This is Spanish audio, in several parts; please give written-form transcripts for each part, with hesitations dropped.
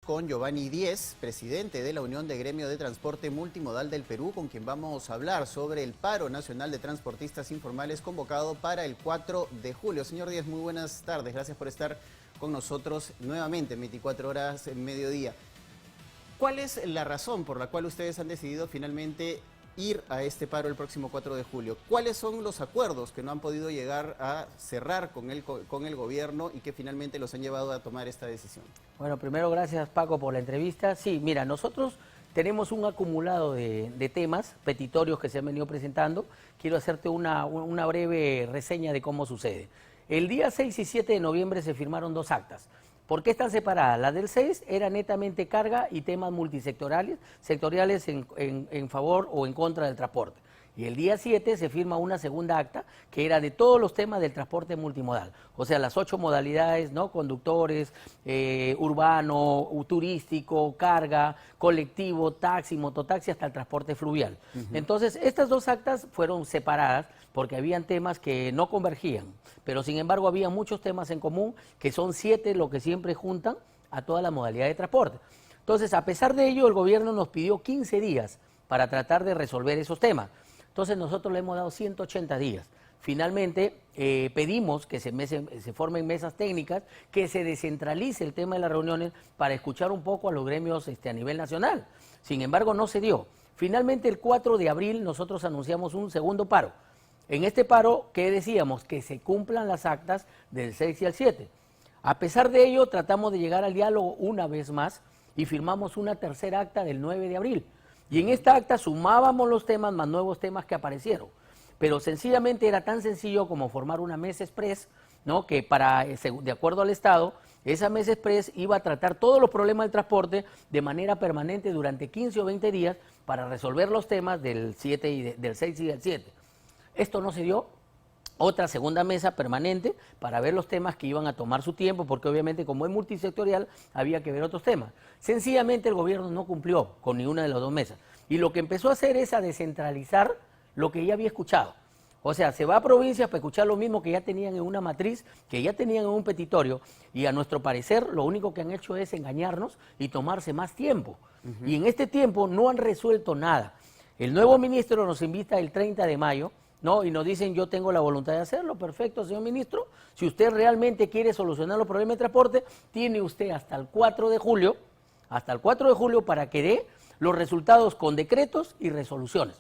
Con Giovanni Díez, presidente de la Unión de Gremio de Transporte Multimodal del Perú, con quien vamos a hablar sobre el paro nacional de transportistas informales convocado para el 4 de julio. Señor Díez, muy buenas tardes. Gracias por estar con nosotros nuevamente en 24 horas en mediodía. ¿Cuál es la razón por la cual ustedes han decidido finalmente ir a este paro el próximo 4 de julio? ¿Cuáles son los acuerdos que no han podido llegar a cerrar con el gobierno y que finalmente los han llevado a tomar esta decisión? Bueno, primero gracias Paco por la entrevista. Sí, mira, nosotros tenemos un acumulado de temas petitorios que se han venido presentando. Quiero hacerte una breve reseña de cómo sucede. El día 6 y 7 de noviembre se firmaron dos actas. ¿Por qué están separadas? La del 6 era netamente carga y temas multisectoriales, sectoriales en favor o en contra del transporte. Y el día 7 se firma una segunda acta que era de todos los temas del transporte multimodal. O sea, las 8 modalidades, ¿no? Conductores, urbano, turístico, carga, colectivo, taxi, mototaxi, hasta el transporte fluvial. Entonces, estas dos actas fueron separadas porque habían temas que no convergían, pero sin embargo había muchos temas en común, que son 7 lo que siempre juntan a toda la modalidad de transporte. Entonces, a pesar de ello, el gobierno nos pidió 15 días para tratar de resolver esos temas. Entonces nosotros le hemos dado 180 días. Finalmente pedimos que se formen mesas técnicas, que se descentralice el tema de las reuniones para escuchar un poco a los gremios a nivel nacional. Sin embargo, no se dio. Finalmente, el 4 de abril nosotros anunciamos un segundo paro. En este paro, ¿qué decíamos? Que se cumplan las actas del 6 y el 7. A pesar de ello, tratamos de llegar al diálogo una vez más y firmamos una tercera acta del 9 de abril. Y en esta acta sumábamos los temas más nuevos temas que aparecieron. Pero sencillamente era tan sencillo como formar una mesa express, ¿no? Que de acuerdo al Estado, esa mesa express iba a tratar todos los problemas del transporte de manera permanente durante 15 o 20 días para resolver los temas del 6 y del 7. Esto no se dio. Otra segunda mesa permanente para ver los temas que iban a tomar su tiempo, porque obviamente como es multisectorial había que ver otros temas. Sencillamente el gobierno no cumplió con ninguna de las dos mesas y lo que empezó a hacer es a descentralizar lo que ya había escuchado. O sea, se va a provincias para escuchar lo mismo que ya tenían en una matriz, que ya tenían en un petitorio, y a nuestro parecer lo único que han hecho es engañarnos y tomarse más tiempo. Y en este tiempo no han resuelto nada. El nuevo ministro nos invita el 30 de mayo, ¿no? Y nos dicen, yo tengo la voluntad de hacerlo. Perfecto, señor ministro. Si usted realmente quiere solucionar los problemas de transporte, tiene usted hasta el 4 de julio, para que dé los resultados con decretos y resoluciones.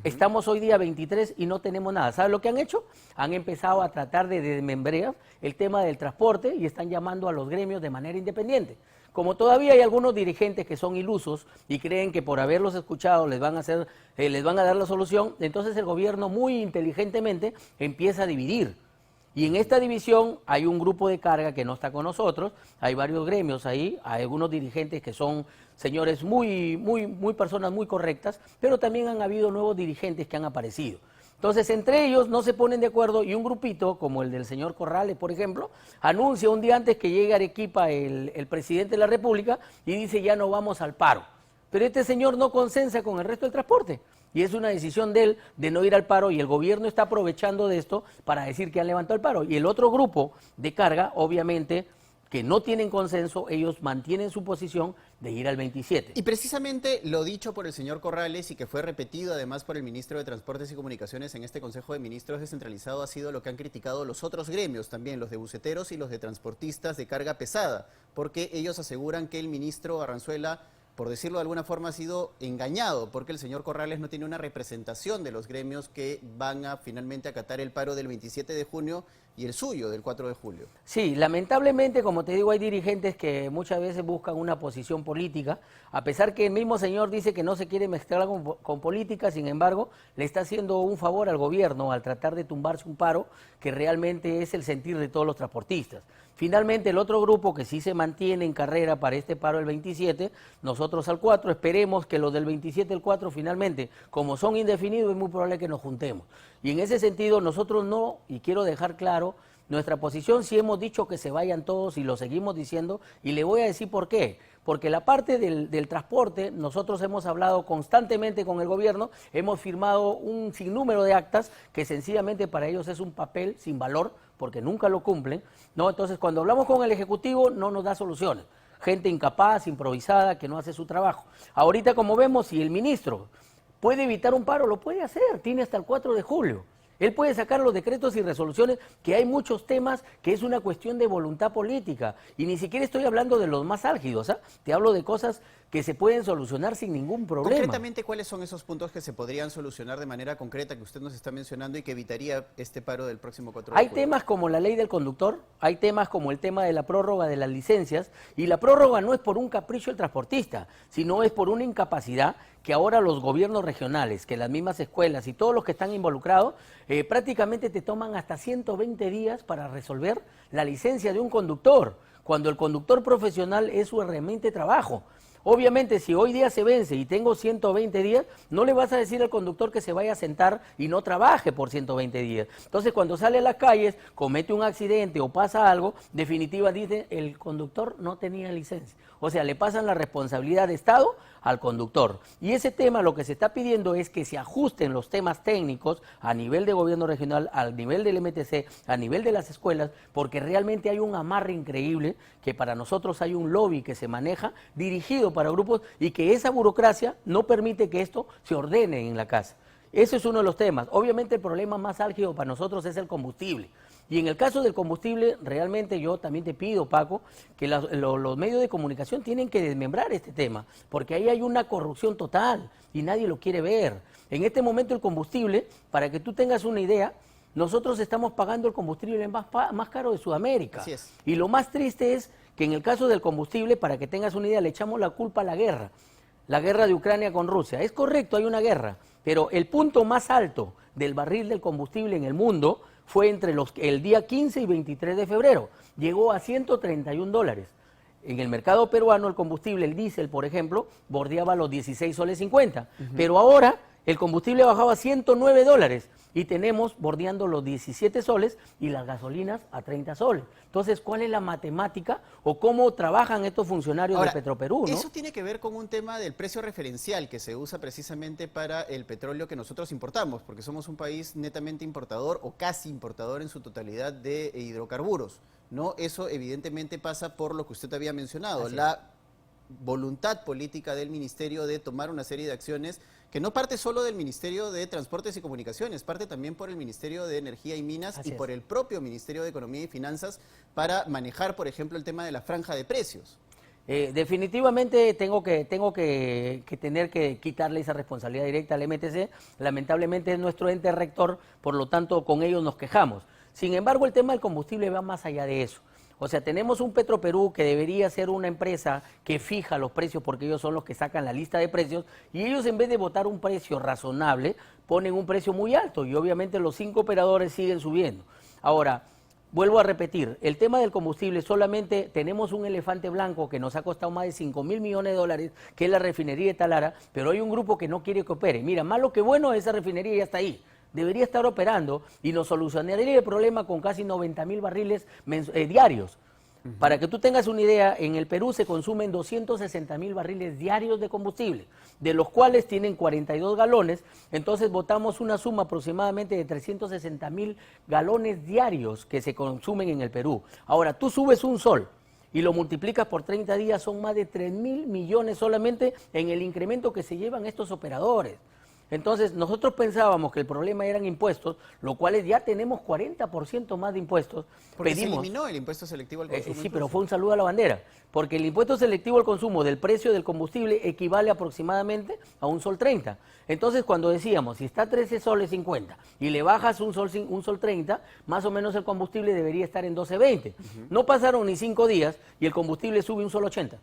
Estamos hoy día 23 y no tenemos nada. ¿Sabe lo que han hecho? Han empezado a tratar de desmembrar el tema del transporte y están llamando a los gremios de manera independiente. Como todavía hay algunos dirigentes que son ilusos y creen que por haberlos escuchado les van a dar la solución, entonces el gobierno muy inteligentemente empieza a dividir. Y en esta división hay un grupo de carga que no está con nosotros, hay varios gremios ahí, hay algunos dirigentes que son señores personas muy correctas, pero también han habido nuevos dirigentes que han aparecido. Entonces, entre ellos no se ponen de acuerdo y un grupito, como el del señor Corrales, por ejemplo, anuncia un día antes que llegue a Arequipa el presidente de la República y dice ya no vamos al paro. Pero este señor no consensa con el resto del transporte y es una decisión de él de no ir al paro y el gobierno está aprovechando de esto para decir que han levantado el paro. Y el otro grupo de carga, obviamente, que no tienen consenso, ellos mantienen su posición de ir al 27. Y precisamente lo dicho por el señor Corrales y que fue repetido además por el ministro de Transportes y Comunicaciones en este Consejo de Ministros descentralizado ha sido lo que han criticado los otros gremios también, los de buceteros y los de transportistas de carga pesada, porque ellos aseguran que el ministro Arranzuela, por decirlo de alguna forma, ha sido engañado, porque el señor Corrales no tiene una representación de los gremios que van a finalmente acatar el paro del 27 de junio y el suyo del 4 de julio. Sí, lamentablemente, como te digo, hay dirigentes que muchas veces buscan una posición política, a pesar que el mismo señor dice que no se quiere mezclar con política, sin embargo, le está haciendo un favor al gobierno al tratar de tumbarse un paro que realmente es el sentir de todos los transportistas. Finalmente, el otro grupo que sí se mantiene en carrera para este paro el 27, nosotros al 4, esperemos que los del 27 al 4 finalmente, como son indefinidos, es muy probable que nos juntemos. Y en ese sentido, nosotros no, y quiero dejar claro, nuestra posición sí hemos dicho que se vayan todos y lo seguimos diciendo, y le voy a decir por qué. Porque la parte del transporte, nosotros hemos hablado constantemente con el gobierno, hemos firmado un sinnúmero de actas que sencillamente para ellos es un papel sin valor, porque nunca lo cumplen, ¿no? Entonces, cuando hablamos con el Ejecutivo no nos da soluciones. gente incapaz, improvisada, que no hace su trabajo. Ahorita, como vemos, si el ministro puede evitar un paro, lo puede hacer, tiene hasta el 4 de julio. Él puede sacar los decretos y resoluciones, que hay muchos temas que es una cuestión de voluntad política. Y ni siquiera estoy hablando de los más álgidos, ¿ah? Te hablo de cosas que se pueden solucionar sin ningún problema. Concretamente, ¿cuáles son esos puntos que se podrían solucionar de manera concreta que usted nos está mencionando y que evitaría este paro del próximo 4 de julio? Hay temas como la ley del conductor, hay temas como el tema de la prórroga de las licencias, y la prórroga no es por un capricho del transportista, sino es por una incapacidad que ahora los gobiernos regionales, que las mismas escuelas y todos los que están involucrados, prácticamente te toman hasta 120 días para resolver la licencia de un conductor, cuando el conductor profesional es su herramienta de trabajo. Obviamente, si hoy día se vence y tengo 120 días, no le vas a decir al conductor que se vaya a sentar y no trabaje por 120 días. Entonces, cuando sale a las calles, comete un accidente o pasa algo, definitiva dice, el conductor no tenía licencia. O sea, le pasan la responsabilidad de Estado al conductor. Y ese tema lo que se está pidiendo es que se ajusten los temas técnicos a nivel de gobierno regional, a nivel del MTC, a nivel de las escuelas, porque realmente hay un amarre increíble, que para nosotros hay un lobby que se maneja dirigido para grupos y que esa burocracia no permite que esto se ordene en la casa. Ese es uno de los temas. Obviamente el problema más álgido para nosotros es el combustible. Y en el caso del combustible, realmente yo también te pido, Paco, que los medios de comunicación tienen que desmembrar este tema, porque ahí hay una corrupción total y nadie lo quiere ver. En este momento el combustible, para que tú tengas una idea, nosotros estamos pagando el combustible más caro de Sudamérica. Así es. Y lo más triste es que en el caso del combustible, para que tengas una idea, le echamos la culpa a la guerra de Ucrania con Rusia. Es correcto, hay una guerra, pero el punto más alto del barril del combustible en el mundo fue entre el día 15 y 23 de febrero. Llegó a $131. En el mercado peruano el combustible, el diésel, por ejemplo, bordeaba los 16 soles 50. Pero ahora el combustible bajaba a $109 y tenemos bordeando los 17 soles y las gasolinas a 30 soles. Entonces, ¿cuál es la matemática o cómo trabajan estos funcionarios de Petroperú, ¿no? Eso tiene que ver con un tema del precio referencial que se usa precisamente para el petróleo que nosotros importamos, porque somos un país netamente importador o casi importador en su totalidad de hidrocarburos, ¿no? Eso evidentemente pasa por lo que usted había mencionado, la voluntad política del ministerio de tomar una serie de acciones que no parte solo del Ministerio de Transportes y Comunicaciones, parte también por el Ministerio de Energía y Minas y por el propio Ministerio de Economía y Finanzas para manejar, por ejemplo, el tema de la franja de precios. Definitivamente tengo que tener que quitarle esa responsabilidad directa al MTC. Lamentablemente es nuestro ente rector, por lo tanto con ellos nos quejamos. Sin embargo, el tema del combustible va más allá de eso. O sea, tenemos un Petroperú que debería ser una empresa que fija los precios porque ellos son los que sacan la lista de precios y ellos en vez de votar un precio razonable ponen un precio muy alto y obviamente los 5 operadores siguen subiendo. Ahora, vuelvo a repetir, el tema del combustible solamente tenemos un elefante blanco que nos ha costado más de $5.000 millones, que es la refinería de Talara, pero hay un grupo que no quiere que opere. Mira, malo que bueno, esa refinería ya está ahí. Debería estar operando y nos solucionaría el problema con casi 90.000 barriles diarios. Para que tú tengas una idea, en el Perú se consumen 260.000 barriles diarios de combustible, de los cuales tienen 42 galones, entonces botamos una suma aproximadamente de 360.000 galones diarios que se consumen en el Perú. Ahora, tú subes un sol y lo multiplicas por 30 días, son más de 3.000 millones solamente en el incremento que se llevan estos operadores. Entonces, nosotros pensábamos que el problema eran impuestos, lo cual ya tenemos 40% más de impuestos. Porque se eliminó el impuesto selectivo al consumo. Sí, pero fue un saludo a la bandera, porque el impuesto selectivo al consumo del precio del combustible equivale aproximadamente a $1.30. Entonces, cuando decíamos, si está a 13 soles 50 y le bajas un sol 30, más o menos el combustible debería estar en 12.20. No pasaron ni 5 días y el combustible sube un sol 80.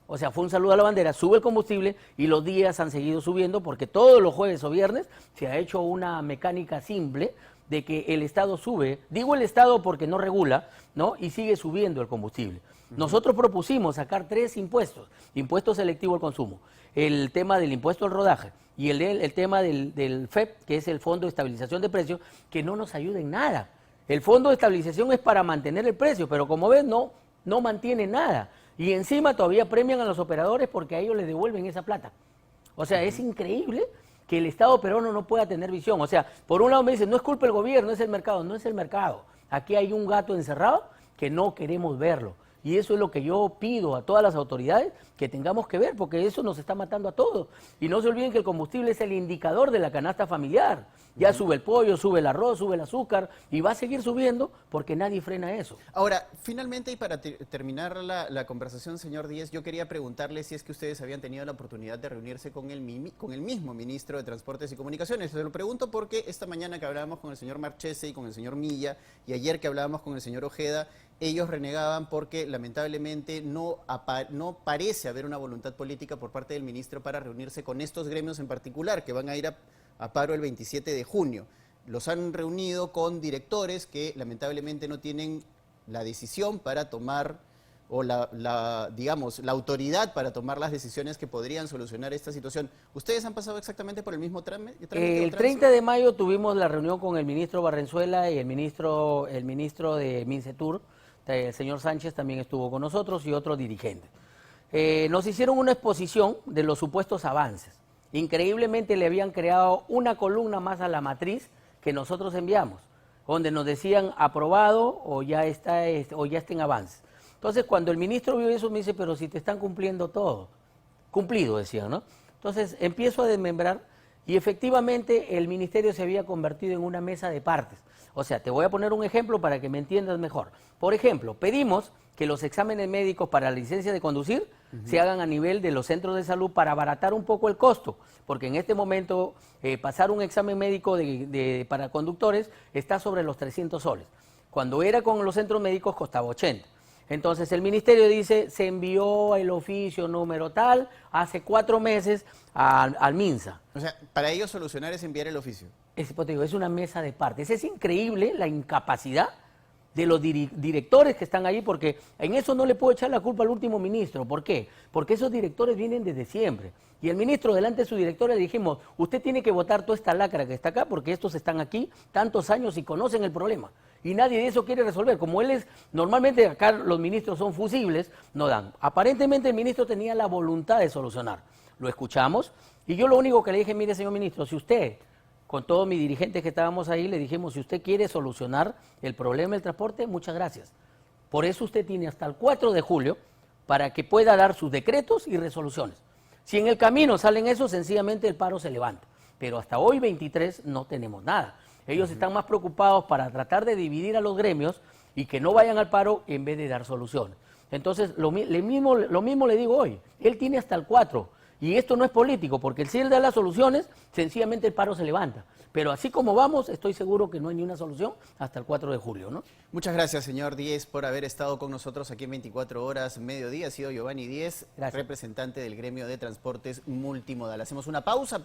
O sea, fue un saludo a la bandera, sube el combustible y los días han seguido subiendo porque todos los jueves o viernes se ha hecho una mecánica simple de que el Estado sube, digo el Estado porque no regula, ¿no? Y sigue subiendo el combustible. Nosotros propusimos sacar 3 impuestos, impuesto selectivo al consumo, el tema del impuesto al rodaje y el tema del FEP, que es el Fondo de Estabilización de Precios, que no nos ayuda en nada. El Fondo de Estabilización es para mantener el precio, pero como ves no mantiene nada. Y encima todavía premian a los operadores porque a ellos les devuelven esa plata. O sea, es increíble que el Estado peruano no pueda tener visión. O sea, por un lado me dicen, no es culpa del gobierno, es el mercado. No es el mercado. Aquí hay un gato encerrado que no queremos verlo. Y eso es lo que yo pido a todas las autoridades que tengamos que ver, porque eso nos está matando a todos. Y no se olviden que el combustible es el indicador de la canasta familiar. Ya sube el pollo, sube el arroz, sube el azúcar y va a seguir subiendo porque nadie frena eso. Ahora, finalmente y para terminar la conversación, señor Díez, yo quería preguntarle si es que ustedes habían tenido la oportunidad de reunirse con el mismo ministro de Transportes y Comunicaciones. Se lo pregunto porque esta mañana que hablábamos con el señor Marchese y con el señor Milla y ayer que hablábamos con el señor Ojeda, ellos renegaban porque lamentablemente no parece haber una voluntad política por parte del ministro para reunirse con estos gremios en particular que van a ir a paro el 27 de junio. Los han reunido con directores que lamentablemente no tienen la decisión para tomar o digamos, la autoridad para tomar las decisiones que podrían solucionar esta situación. ¿Ustedes han pasado exactamente por el mismo trámite? El 30 de mayo tuvimos la reunión con el ministro Barrenzuela y el ministro de Mincetur, el señor Sánchez también estuvo con nosotros y otros dirigentes. Nos hicieron una exposición de los supuestos avances. Increíblemente le habían creado una columna más a la matriz que nosotros enviamos, donde nos decían aprobado o ya está en avance. Entonces, cuando el ministro vio eso, me dice, pero si te están cumpliendo todo. Cumplido, decían, ¿no? Entonces, empiezo a desmembrar y efectivamente el ministerio se había convertido en una mesa de partes. O sea, te voy a poner un ejemplo para que me entiendas mejor. Por ejemplo, pedimos que los exámenes médicos para la licencia de conducir se hagan a nivel de los centros de salud para abaratar un poco el costo, porque en este momento pasar un examen médico para conductores está sobre los 300 soles. Cuando era con los centros médicos costaba 80. Entonces el ministerio dice, se envió el oficio número tal hace 4 meses al MINSA. O sea, para ellos solucionar es enviar el oficio. Es una mesa de partes. Es increíble la incapacidad de los directores que están ahí, porque en eso no le puedo echar la culpa al último ministro. ¿Por qué? Porque esos directores vienen desde siempre. Y el ministro, delante de su directora, le dijimos, usted tiene que votar toda esta lacra que está acá, porque estos están aquí tantos años y conocen el problema. Y nadie de eso quiere resolver. Como él es, normalmente acá los ministros son fusibles, no dan. Aparentemente el ministro tenía la voluntad de solucionar. Lo escuchamos y yo lo único que le dije, mire señor ministro, si usted, con todos mis dirigentes que estábamos ahí, le dijimos, si usted quiere solucionar el problema del transporte, muchas gracias. Por eso usted tiene hasta el 4 de julio para que pueda dar sus decretos y resoluciones. Si en el camino salen eso, sencillamente el paro se levanta. Pero hasta hoy, 23, no tenemos nada. Ellos están más preocupados para tratar de dividir a los gremios y que no vayan al paro en vez de dar soluciones. Entonces, lo mismo le digo hoy. Él tiene hasta el 4. Y esto no es político, porque si él da las soluciones, sencillamente el paro se levanta. Pero así como vamos, estoy seguro que no hay ni una solución hasta el 4 de julio, ¿no? Muchas gracias, señor Díez, por haber estado con nosotros aquí en 24 horas mediodía. Ha sido Giovanni Díez, representante del gremio de transportes multimodal. Hacemos una pausa.